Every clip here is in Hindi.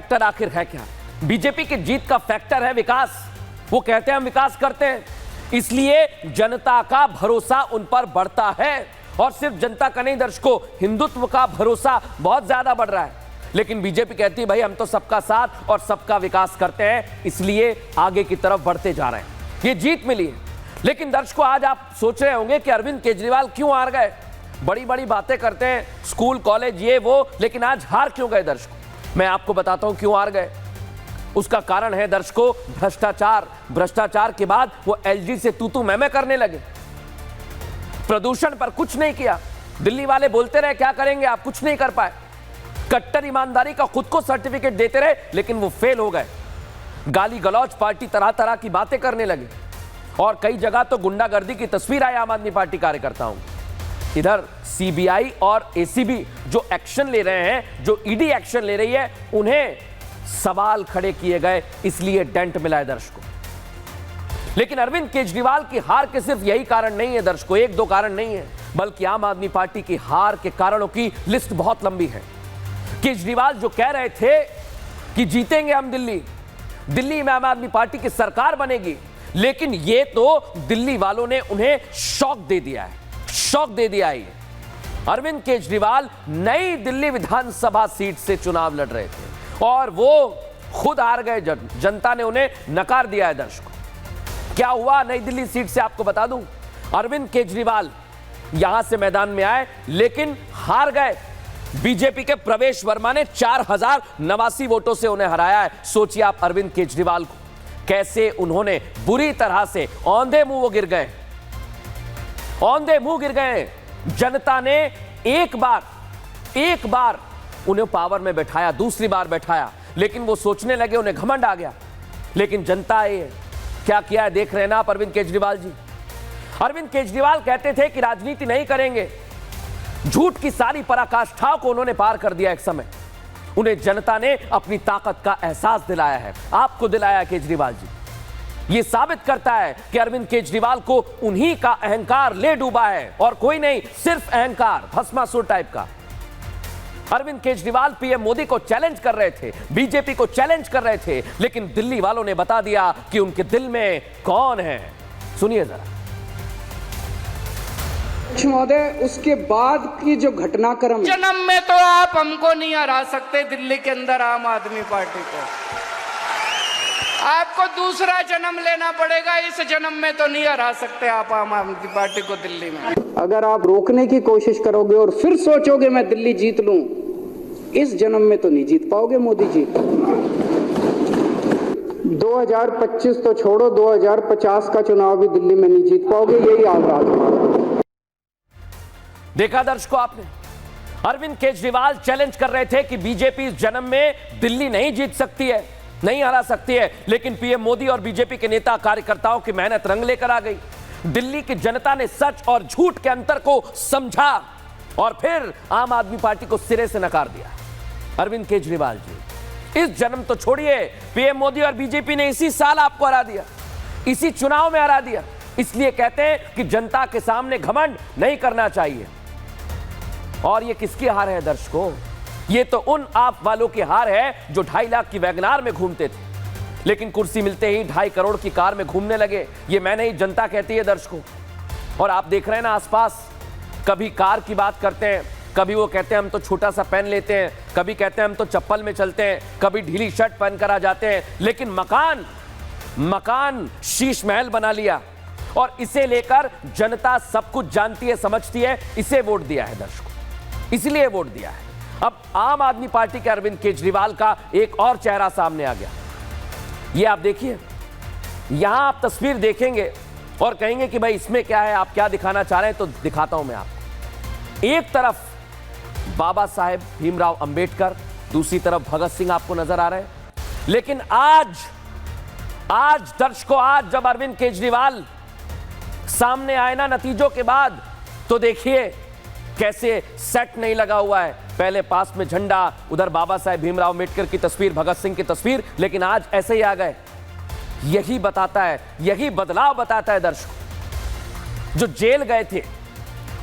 फैक्टर आखिर है क्या? बीजेपी की जीत का फैक्टर है विकास। वो कहते हैं हम विकास करते हैं, इसलिए जनता का भरोसा उन पर बढ़ता है। और सिर्फ जनता का नहीं दर्शकों, हिंदुत्व का भरोसा बहुत ज्यादा बढ़ रहा है। लेकिन बीजेपी कहती है भाई हम तो सबका साथ और सबका विकास करते हैं, इसलिए आगे की तरफ बढ़ते जा रहे हैं। ये जीत मिली है। लेकिन दर्शकों, आज आप सोच रहे होंगे कि अरविंद केजरीवाल क्यों हार गए? बड़ी बड़ी बातें करते हैं, स्कूल कॉलेज ये वो, लेकिन आज हार क्यों गए? दर्शकों, मैं आपको बताता हूं क्यों हार गए। उसका कारण है दर्शकों भ्रष्टाचार। भ्रष्टाचार के बाद वो एलजी से तू मैं करने लगे। प्रदूषण पर कुछ नहीं किया। दिल्ली वाले बोलते रहे क्या करेंगे, आप कुछ नहीं कर पाए। कट्टर ईमानदारी का खुद को सर्टिफिकेट देते रहे, लेकिन वो फेल हो गए। गाली गलौज पार्टी तरह तरह की बातें करने लगे और कई जगह तो गुंडागर्दी की तस्वीर आई आम आदमी पार्टी कार्यकर्ताओं। इधर सीबीआई और एसीबी जो एक्शन ले रहे हैं, जो ईडी एक्शन ले रही है, उन्हें सवाल खड़े किए गए, इसलिए डेंट मिला है दर्शकों। लेकिन अरविंद केजरीवाल की हार के सिर्फ यही कारण नहीं है दर्शकों, एक दो कारण नहीं है, बल्कि आम आदमी पार्टी की हार के कारणों की लिस्ट बहुत लंबी है। केजरीवाल जो कह रहे थे कि जीतेंगे हम दिल्ली में आम आदमी पार्टी की सरकार बनेगी, लेकिन ये तो दिल्ली वालों ने उन्हें शॉक दे दिया है, शॉक दे दिया है। अरविंद केजरीवाल नई दिल्ली विधानसभा सीट से चुनाव लड़ रहे थे और वो खुद हार गए। जनता ने उन्हें नकार दिया है दर्शकों। क्या हुआ नई दिल्ली सीट से आपको बता दूं। अरविंद केजरीवाल यहां से मैदान में आए लेकिन हार गए। बीजेपी के प्रवेश वर्मा ने 4089 वोटों से उन्हें हराया है। सोचिए आप अरविंद केजरीवाल को कैसे उन्होंने बुरी तरह से औंधे मुंह वो गिर गए, औंधे मुंह गिर गए। जनता ने एक बार उन्हें पावर में बैठाया, दूसरी बार बैठाया, लेकिन वो सोचने लगे, उन्हें घमंड आ गया। लेकिन जनता ये क्या किया है देख रहे हैं ना आप अरविंद केजरीवाल जी। अरविंद केजरीवाल कहते थे कि राजनीति नहीं करेंगे। झूठ की सारी पराकाष्ठाओं को उन्होंने पार कर दिया। एक समय उन्हें जनता ने अपनी ताकत का एहसास दिलाया है, आपको दिलाया केजरीवाल जी। यह साबित करता है कि अरविंद केजरीवाल को उन्हीं का अहंकार ले डूबा है और कोई नहीं, सिर्फ अहंकार, भस्मासुर टाइप का। अरविंद केजरीवाल पीएम मोदी को चैलेंज कर रहे थे, बीजेपी को चैलेंज कर रहे थे, लेकिन दिल्ली वालों ने बता दिया कि उनके दिल में कौन है। सुनिए जरा। महोदय, उसके बाद की जो घटनाक्रम, जन्म में तो आप हमको नहीं हरा सकते दिल्ली के अंदर आम आदमी पार्टी को। आपको दूसरा जन्म लेना पड़ेगा, इस जन्म में तो नहीं हरा सकते आप आम आदमी पार्टी को दिल्ली में। अगर आप रोकने की कोशिश करोगे और फिर सोचोगे मैं दिल्ली जीत लूं, इस जन्म में तो नहीं जीत पाओगे मोदी जी। 2025 तो छोड़ो, 2050 का चुनाव भी दिल्ली में नहीं जीत पाओगे, यही आगाज। देखा दर्शकों आपने, अरविंद केजरीवाल चैलेंज कर रहे थे कि बीजेपी इस जन्म में दिल्ली नहीं जीत सकती है, नहीं हरा सकती है, लेकिन पीएम मोदी और बीजेपी के नेता कार्यकर्ताओं की मेहनत रंग लेकर आ गई। दिल्ली की जनता ने सच और झूठ के अंतर को समझा और फिर आम आदमी पार्टी को सिरे से नकार दिया। अरविंद केजरीवाल जी, इस जन्म तो छोड़िए, पीएम मोदी और बीजेपी ने इसी साल आपको हरा दिया, इसी चुनाव में हरा दिया। इसलिए कहते हैं कि जनता के सामने घमंड नहीं करना चाहिए। और ये किसकी हार है दर्शकों? ये तो उन आप वालों की हार है जो 2.5 लाख की वैगनार में घूमते थे, लेकिन कुर्सी मिलते ही 2.5 करोड़ की कार में घूमने लगे। ये मैं नहीं, जनता कहती है दर्शकों। और आप देख रहे हैं ना आसपास, कभी कार की बात करते हैं, कभी वो कहते हैं हम तो छोटा सा पेन लेते हैं, कभी कहते हैं हम तो चप्पल में चलते हैं, कभी ढीली शर्ट पहनकर आ जाते हैं, लेकिन मकान शीश महल बना लिया। और इसे लेकर जनता सब कुछ जानती है, समझती है, इसे वोट दिया है दर्शकों, इसलिए वोट दिया है। अब आम आदमी पार्टी के अरविंद केजरीवाल का एक और चेहरा सामने आ गया। ये आप देखिए, यहां आप तस्वीर देखेंगे और कहेंगे कि भाई इसमें क्या है, आप क्या दिखाना चाह रहे हैं, तो दिखाता हूं मैं आपको। एक तरफ बाबा साहेब भीमराव अंबेडकर, दूसरी तरफ भगत सिंह आपको नजर आ रहे हैं। लेकिन आज दर्शकों, आज जब अरविंद केजरीवाल सामने आए ना नतीजों के बाद, तो देखिए कैसे सेट नहीं लगा हुआ है। पहले पास में झंडा, उधर बाबा साहेब भीमराव अंबेडकर की तस्वीर, भगत सिंह की तस्वीर, लेकिन आज ऐसे ही आ गए। यही बताता है, यही बदलाव बताता है दर्शकों। जो जेल गए थे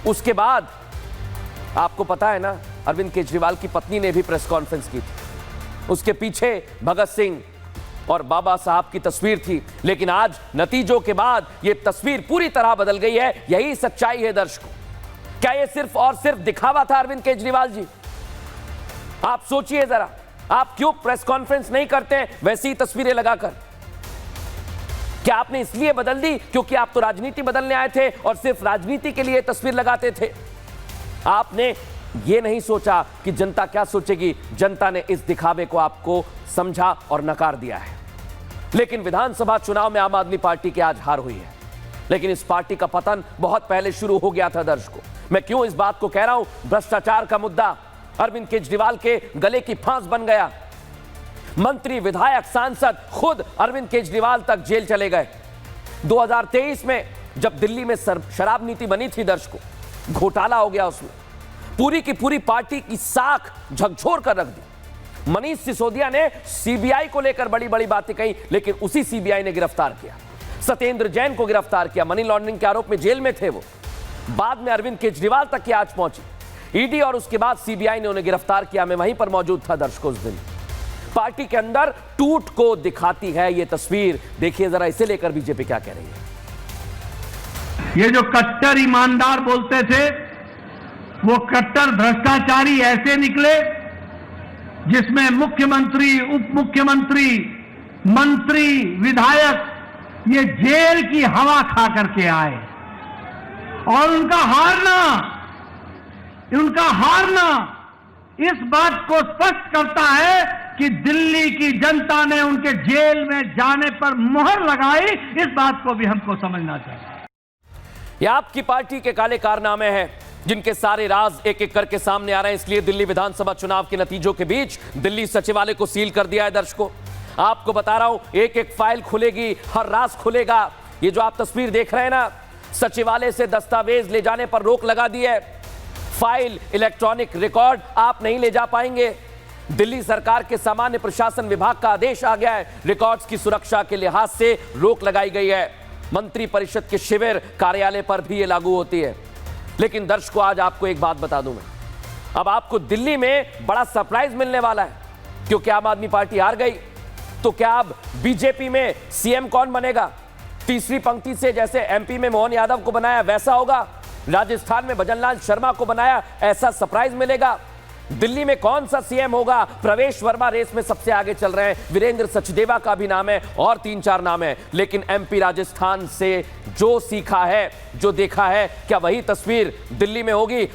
उसके बाद आपको पता है ना, अरविंद केजरीवाल की पत्नी ने भी प्रेस कॉन्फ्रेंस की थी उसके पीछे भगत सिंह और बाबा साहब की तस्वीर थी। लेकिन आज नतीजों के बाद यह तस्वीर पूरी तरह बदल गई है। यही सच्चाई है दर्शकों। क्या यह सिर्फ और सिर्फ दिखावा था अरविंद केजरीवाल जी? आप सोचिए जरा, आप क्यों प्रेस कॉन्फ्रेंस नहीं करते वैसी ही तस्वीरें लगाकर? क्या आपने इसलिए बदल दी क्योंकि आप तो राजनीति बदलने आए थे और सिर्फ राजनीति के लिए तस्वीर लगाते थे? आपने यह नहीं सोचा कि जनता क्या सोचेगी। जनता ने इस दिखावे को आपको समझा और नकार दिया है। लेकिन विधानसभा चुनाव में आम आदमी पार्टी की आज हार हुई है, लेकिन इस पार्टी का पतन बहुत पहले शुरू हो गया था दर्शकों। मैं क्यों इस बात को कह रहा हूं? भ्रष्टाचार का मुद्दा अरविंद केजरीवाल के गले की फांस बन गया। मंत्री, विधायक, सांसद खुद अरविंद केजरीवाल तक जेल चले गए। 2023 में जब दिल्ली में शराब नीति बनी थी दर्शकों, घोटाला हो गया, उसमें पूरी की पूरी पार्टी की साख झकझोर कर रख दी। मनीष सिसोदिया ने सीबीआई को लेकर बड़ी बड़ी बातें कही, लेकिन उसी सीबीआई ने गिरफ्तार किया। सत्येंद्र जैन को गिरफ्तार किया, मनी लॉन्ड्रिंग के आरोप में जेल में थे वो। बाद में अरविंद केजरीवाल तक की आज पहुंची ईडी और उसके बाद सीबीआई ने उन्हें गिरफ्तार किया। मैं वहीं पर मौजूद था दर्शकों उस दिन। पार्टी के अंदर टूट को दिखाती है ये तस्वीर। देखिए जरा, इसे लेकर बीजेपी क्या कह रही है। ये जो कट्टर ईमानदार बोलते थे, वो कट्टर भ्रष्टाचारी ऐसे निकले जिसमें मुख्यमंत्री, उप मुख्यमंत्री, मंत्री, विधायक ये जेल की हवा खा करके आए। और उनका हारना इस बात को स्पष्ट करता है कि दिल्ली की जनता ने उनके जेल में जाने पर मुहर लगाई। इस बात को भी हमको समझना चाहिए। यह आपकी पार्टी के काले कारनामे हैं, जिनके सारे राज एक एक करके सामने आ रहे हैं। इसलिए दिल्ली विधानसभा चुनाव के नतीजों के बीच दिल्ली सचिवालय को सील कर दिया है दर्शकों। आपको बता रहा हूं, एक एक फाइल खुलेगी, हर राज खुलेगा। ये जो आप तस्वीर देख रहे हैं ना, सचिवालय से दस्तावेज ले जाने पर रोक लगा दी है। फाइल, इलेक्ट्रॉनिक रिकॉर्ड आप नहीं ले जा पाएंगे। दिल्ली सरकार के सामान्य प्रशासन विभाग का आदेश आ गया है। रिकॉर्ड्स की सुरक्षा के लिहाज से रोक लगाई गई है। मंत्री परिषद के शिविर, कार्यालय पर भी ये लागू होती है। लेकिन दर्शकों, आज आपको एक बात बता दूं मैं, अब आपको दिल्ली में बड़ा सरप्राइज मिलने वाला है, क्योंकि आम आदमी पार्टी हार गई। तो क्या अब बीजेपी में सीएम कौन बनेगा? तीसरी पंक्ति से जैसे एमपी में मोहन यादव को बनाया वैसा होगा? राजस्थान में भजनलाल शर्मा को बनाया, ऐसा सरप्राइज मिलेगा? दिल्ली में कौन सा सीएम होगा? प्रवेश वर्मा रेस में सबसे आगे चल रहे हैं, वीरेंद्र सचदेवा का भी नाम है और 3-4 नाम है। लेकिन एमपी राजस्थान से जो सीखा है, जो देखा है, क्या वही तस्वीर दिल्ली में होगी?